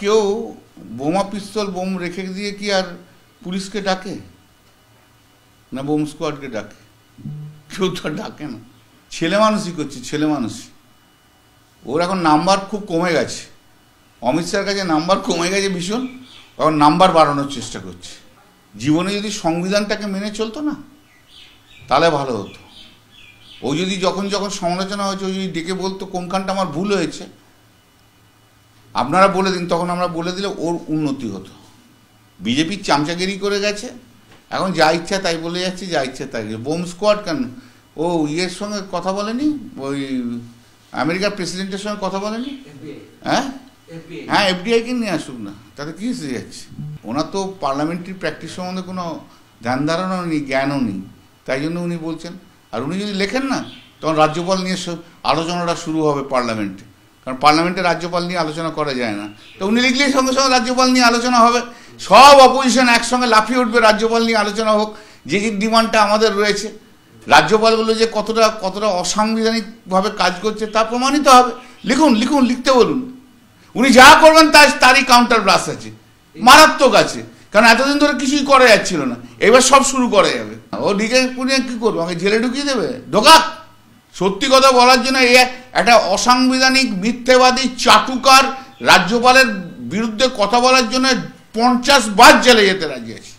কেউ বোমা পিস্তল বোম রেখে দিয়ে কি আর পুলিশকে ডাকে না বোম স্কোয়াডকে ডাকে? কেউ তো ডাকে না। ছেলে মানুষই করছে, ছেলে মানুষই। ওর এখন নাম্বার খুব কমে গেছে, অমিত শাহের কাছে নাম্বার কমে গেছে ভীষণ, এখন নাম্বার বাড়ানোর চেষ্টা করছে। জীবনে যদি সংবিধানটাকে মেনে চলতো না তাহলে ভালো হতো। ও যদি যখন যখন সমালোচনা হয়েছে ও যদি ডেকে বলতো কোনখানটা আমার ভুল হয়েছে আপনারা বলে দিন, তখন আমরা বলে দিলে ওর উন্নতি হতো। বিজেপির চামচাগিরি করে গেছে, এখন যা ইচ্ছা তাই বলে যাচ্ছে, যা ইচ্ছা তাই। বোম স্কোয়াড কেন? ও ইয়ের সঙ্গে কথা বলেনি, ওই আমেরিকার প্রেসিডেন্টের সঙ্গে কথা বলেনি? হ্যাঁ হ্যাঁ, এফডিআইকে নিয়ে আসুক না, তাতে কী এসে যাচ্ছে? ওনার তো পার্লামেন্টারি প্র্যাকটিস সম্বন্ধে কোনো ধ্যান ধারণাও নেই, জ্ঞানও নেই, তাই জন্য উনি বলছেন। আর উনি যদি লেখেন না তখন রাজ্যপাল নিয়ে আলোচনাটা শুরু হবে পার্লামেন্টে, কারণ পার্লামেন্টে রাজ্যপাল নিয়ে আলোচনা করা যায় না। তো উনি লিখলেই সঙ্গে সঙ্গে রাজ্যপাল নিয়ে আলোচনা হবে, সব অপোজিশন একসঙ্গে লাফিয়ে উঠবে রাজ্যপাল নিয়ে আলোচনা হোক। যে যে ডিমান্ডটা আমাদের রয়েছে, রাজ্যপালগুলো যে কতটা অসাংবিধানিকভাবে কাজ করছে তা প্রমাণিত হবে। লিখুন লিখুন, লিখতে বলুন। উনি যা করবেন তারই কাউন্টার ব্লাস আছে, মারাত্মক আছে, কারণ এতদিন ধরে কিছুই করা যাচ্ছিল না, এবার সব শুরু করা যাবে। ও লিখে পুড়িয়ে কী করবো, আমাকে জেলে ঢুকিয়ে দেবে? ঢোকা। সত্যি কথা বলার জন্য একটা অসাংবিধানিক মিথ্যেবাদী চাটুকার রাজ্যপালের বিরুদ্ধে কথা বলার জন্য 50 বার জেলে যেতে রাজি আছে।